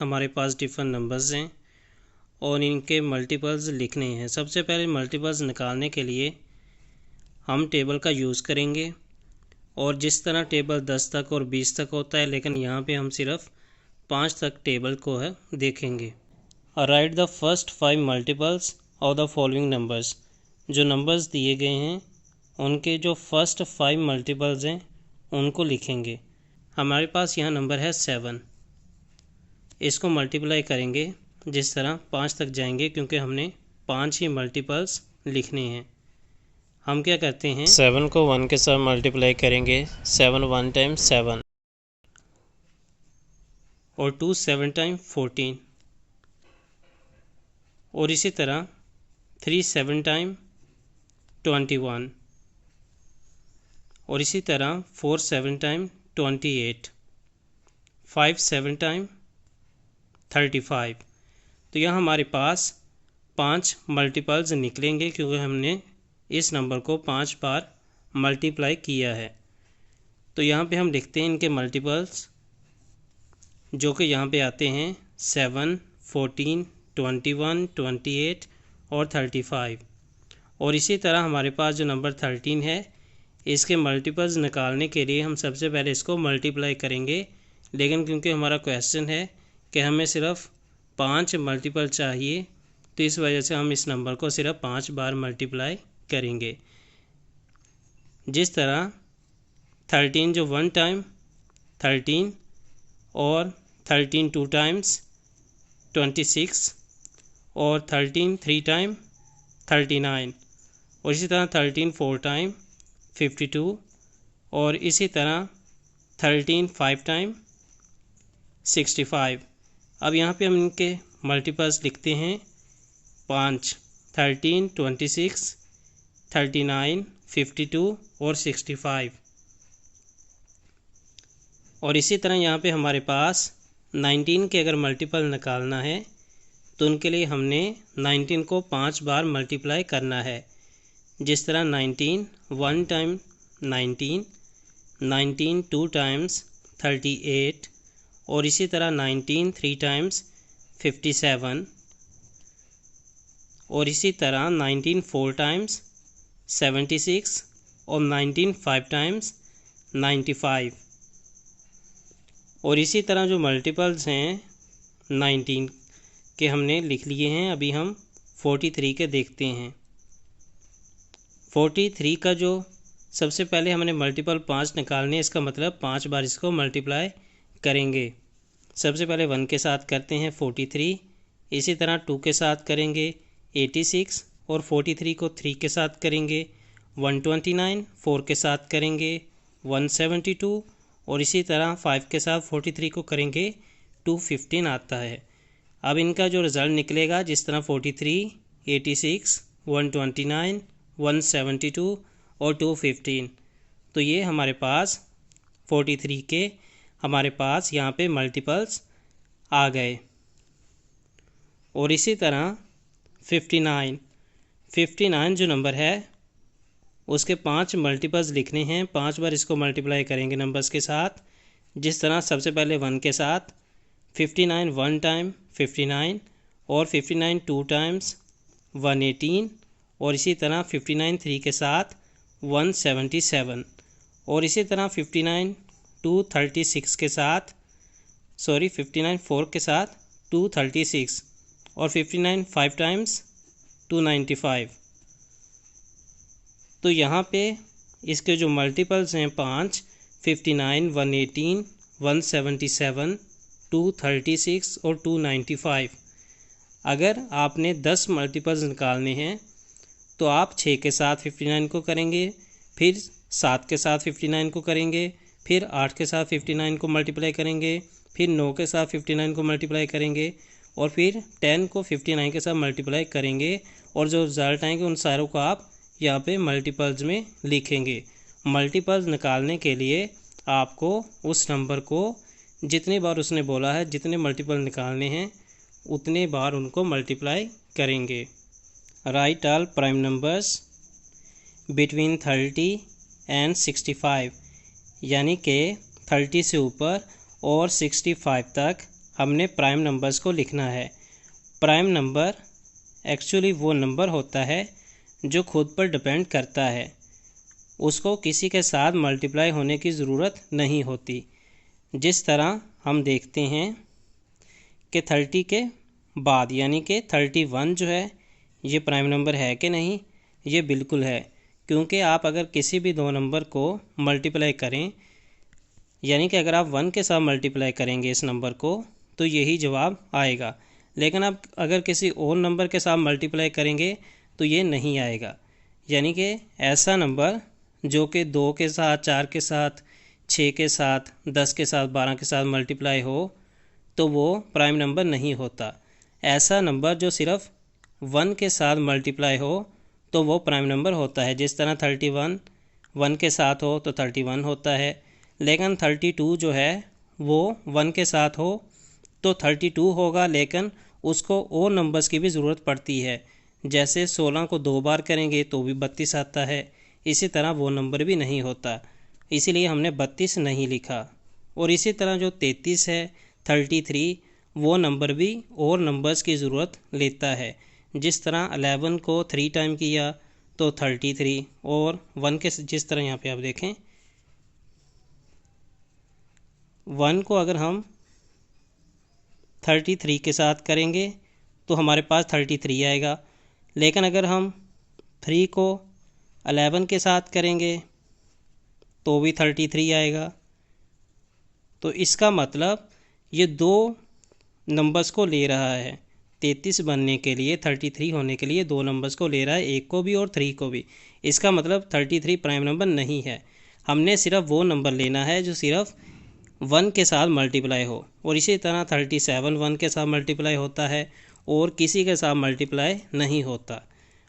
हमारे पास different numbers हैं और इनके मल्टीपल्स लिखने हैं। सबसे पहले मल्टीपल्स निकालने के लिए हम टेबल का यूज़ करेंगे और जिस तरह टेबल 10 तक और 20 तक होता है, लेकिन यहाँ पे हम सिर्फ 5 तक टेबल को है देखेंगे। Right the first 5 multiples of the following numbers. जो नंबर्स दिए गए हैं उनके जो फर्स्ट 5 मल्टीपल्स हैं उनको लिखेंगे। हमारे पास यहाँ नंबर है 7। इसको मल्टीप्लाई करेंगे जिस तरह 5 तक जाएंगे, क्योंकि हमने 5 ही मल्टीपल्स लिखने हैं। हम क्या करते हैं, 7 को 1 के साथ मल्टीप्लाई करेंगे। 7 1 टाइम 7 और 2 7 टाइम 14 और इसी तरह 3 7 टाइम 21 और इसी तरह 4 7 टाइम 28 5 7 टाइम 35। तो यहाँ हमारे पास 5 मल्टीपल्स निकलेंगे, क्योंकि हमने इस नंबर को 5 बार मल्टीप्लाई किया है। तो यहाँ पे हम लिखते हैं इनके मल्टीपल्स, जो कि यहाँ पे आते हैं 7 14 21 28 और 35। और इसी तरह हमारे पास जो नंबर 13 है, इसके मल्टीपल्स निकालने के लिए हम सबसे पहले इसको मल्टीप्लाई करेंगे, लेकिन क्योंकि हमारा क्वेश्चन है कि हमें सिर्फ 5 मल्टीपल चाहिए, तो इस वजह से हम इस नंबर को सिर्फ 5 बार मल्टीप्लाई करेंगे। जिस तरह 13 जो 1 टाइम 13 और 13 2 टाइम्स 26 और 13 3 टाइम 39 और इसी तरह 13 4 टाइम 52 और इसी तरह 13 5 टाइम 65। अब यहाँ पे हम इनके मल्टीपल्स लिखते हैं 5 13 26 39 52 और 65। और इसी तरह यहाँ पे हमारे पास 19 के अगर मल्टीपल निकालना है तो उनके लिए हमने 19 को 5 बार मल्टीप्लाई करना है। जिस तरह 19 1 टाइम 19 19 2 टाइम्स 38 और इसी तरह 19 3 टाइम्स 57 और इसी तरह 19 4 टाइम्स 76 और 19 5 टाइम्स 95। और इसी तरह जो मल्टीपल्स हैं 19 के हमने लिख लिए हैं। अभी हम 43 के देखते हैं। 43 का जो सबसे पहले हमने मल्टीपल 5 निकालने, इसका मतलब 5 बार इसको मल्टीप्लाई करेंगे। सबसे पहले 1 के साथ करते हैं 43, इसी तरह 2 के साथ करेंगे 86 और 43 को 3 के साथ करेंगे 129, 4 के साथ करेंगे 172 और इसी तरह 5 के साथ 43 को करेंगे 215 आता है। अब इनका जो रिज़ल्ट निकलेगा, जिस तरह 43 86 129 172 और 215, तो ये हमारे पास 43 के हमारे पास यहाँ पे मल्टीपल्स आ गए। और इसी तरह 59 जो नंबर है उसके 5 मल्टीपल्स लिखने हैं। 5 बार इसको मल्टीप्लाई करेंगे नंबर्स के साथ। जिस तरह सबसे पहले 1 के साथ 59 1 टाइम 59 और 59 2 टाइम्स 118 और इसी तरह 59 3 के साथ 177 और इसी तरह 59 236 के साथ 59 4 के साथ 236 और 59 5 टाइम्स 295। तो यहाँ पे इसके जो मल्टीपल्स हैं 5 59 118 177 236 और 295। अगर आपने 10 मल्टीपल्स निकालने हैं तो आप 6 के साथ 59 को करेंगे, फिर 7 के साथ 59 को करेंगे, फिर 8 के साथ 59 को मल्टीप्लाई करेंगे, फिर 9 के साथ 59 को मल्टीप्लाई करेंगे और फिर 10 को 59 के साथ मल्टीप्लाई करेंगे। और जो रिजल्ट आएंगे उन सारों को आप यहाँ पे मल्टीपल्स में लिखेंगे। मल्टीपल्स निकालने के लिए आपको उस नंबर को जितने बार उसने बोला है, जितने मल्टीपल निकालने हैं उतने बार उनको मल्टीप्लाई करेंगे। Right all prime numbers between 30 and 65, यानी कि 30 से ऊपर और 65 तक हमने प्राइम नंबर्स को लिखना है। प्राइम नंबर एक्चुअली वो नंबर होता है जो खुद पर डिपेंड करता है, उसको किसी के साथ मल्टीप्लाई होने की ज़रूरत नहीं होती। जिस तरह हम देखते हैं कि 30 के बाद यानी कि 31 जो है ये प्राइम नंबर है कि नहीं, ये बिल्कुल है, क्योंकि आप अगर किसी भी दो नंबर को मल्टीप्लाई करें, यानी कि अगर आप 1 के साथ मल्टीप्लाई करेंगे इस नंबर को तो यही जवाब आएगा, लेकिन आप अगर किसी और नंबर के साथ मल्टीप्लाई करेंगे तो ये नहीं आएगा। यानी कि ऐसा नंबर जो कि 2 के साथ, 4 के साथ, 6 के साथ, 10 के साथ, 12 के साथ मल्टीप्लाई हो तो वो प्राइम नंबर नहीं होता। ऐसा नंबर जो सिर्फ 1 के साथ मल्टीप्लाई हो तो वो प्राइम नंबर होता है। जिस तरह 31 1 के साथ हो तो 31 होता है, लेकिन 32 जो है वो 1 के साथ हो तो 32 होगा, लेकिन उसको और नंबर्स की भी ज़रूरत पड़ती है। जैसे 16 को 2 बार करेंगे तो भी 32 आता है, इसी तरह वो नंबर भी नहीं होता, इसीलिए हमने 32 नहीं लिखा। और इसी तरह जो 33 है, 33, वो नंबर भी और नंबर्स की ज़रूरत लेता है। जिस तरह 11 को 3 टाइम किया तो 33, और 1 के जिस तरह यहाँ पे आप देखें 1 को अगर हम 33 के साथ करेंगे तो हमारे पास 33 आएगा, लेकिन अगर हम 3 को 11 के साथ करेंगे तो भी 33 आएगा। तो इसका मतलब ये दो नंबर्स को ले रहा है। 33 बनने के लिए, 33 होने के लिए दो नंबर्स को ले रहा है, 1 को भी और 3 को भी। इसका मतलब 33 प्राइम नंबर नहीं है। हमने सिर्फ वो नंबर लेना है जो सिर्फ 1 के साथ मल्टीप्लाई हो। और इसी तरह 37 1 के साथ मल्टीप्लाई होता है और किसी के साथ मल्टीप्लाई नहीं होता।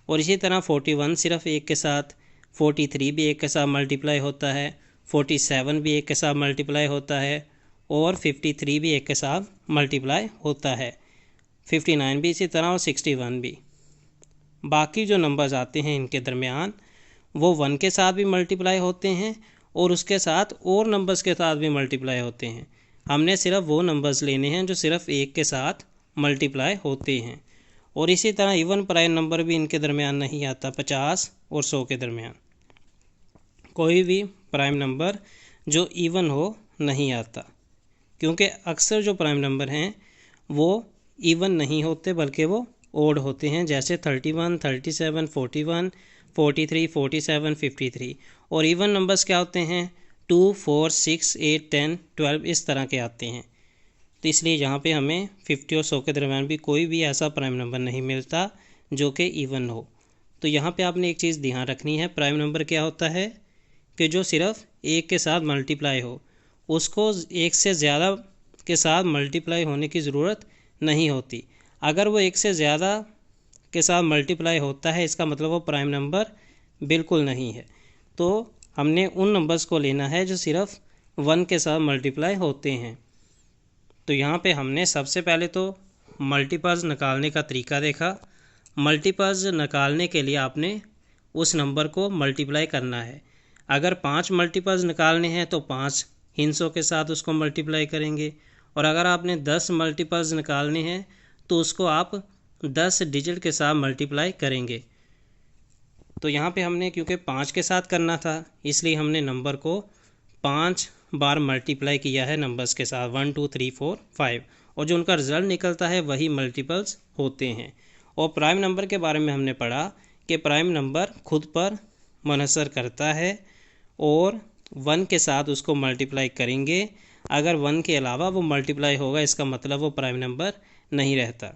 और इसी तरह 41 सिर्फ 1 के साथ, 43 भी 1 के साथ मल्टीप्लाई होता है, 47 भी 1 के साथ मल्टीप्लाई होता है, और 53 भी 1 के साथ मल्टीप्लाई होता है, 59 भी इसी तरह, और 61 भी। बाकी जो नंबर्स आते हैं इनके दरमियान वो 1 के साथ भी मल्टीप्लाई होते हैं और उसके साथ और नंबर्स के साथ भी मल्टीप्लाई होते हैं। हमने सिर्फ वो नंबर्स लेने हैं जो सिर्फ 1 के साथ मल्टीप्लाई होते हैं। और इसी तरह इवन प्राइम नंबर भी इनके दरमियान नहीं आता, 50 और 100 के दरमियान कोई भी प्राइम नंबर जो इवन हो नहीं आता, क्योंकि अक्सर जो प्राइम नंबर हैं वो इवन नहीं होते बल्कि वो ओड होते हैं, जैसे 31, 37, 41, 43, 47, 53। और इवन नंबर्स क्या होते हैं 2, 4, 6, 8, 10, 12 इस तरह के आते हैं। तो इसलिए यहाँ पे हमें 50 और 100 के दरमियान भी कोई भी ऐसा प्राइम नंबर नहीं मिलता जो कि इवन हो। तो यहाँ पे आपने एक चीज़ ध्यान रखनी है, प्राइम नंबर क्या होता है कि जो सिर्फ 1 के साथ मल्टीप्लाई हो, उसको 1 से ज़्यादा के साथ मल्टीप्लाई होने की ज़रूरत नहीं होती। अगर वो 1 से ज़्यादा के साथ मल्टीप्लाई होता है इसका मतलब वो प्राइम नंबर बिल्कुल नहीं है। तो हमने उन नंबर्स को लेना है जो सिर्फ 1 के साथ मल्टीप्लाई होते हैं। तो यहाँ पे हमने सबसे पहले तो मल्टीपल्स निकालने का तरीका देखा। मल्टीपल्स निकालने के लिए आपने उस नंबर को मल्टीप्लाई करना है। अगर 5 मल्टीपल्स निकालने हैं तो 5 हिंसों के साथ उसको मल्टीप्लाई करेंगे, और अगर आपने 10 मल्टीपल्स निकालने हैं तो उसको आप 10 डिजिट के साथ मल्टीप्लाई करेंगे। तो यहाँ पे हमने क्योंकि 5 के साथ करना था इसलिए हमने नंबर को 5 बार मल्टीप्लाई किया है नंबर्स के साथ, 1 2 3 4 5, और जो उनका रिज़ल्ट निकलता है वही मल्टीपल्स होते हैं। और प्राइम नंबर के बारे में हमने पढ़ा कि प्राइम नंबर खुद पर मुनहसर करता है और 1 के साथ उसको मल्टीप्लाई करेंगे। अगर 1 के अलावा वो मल्टीप्लाई होगा इसका मतलब वो प्राइम नंबर नहीं रहता।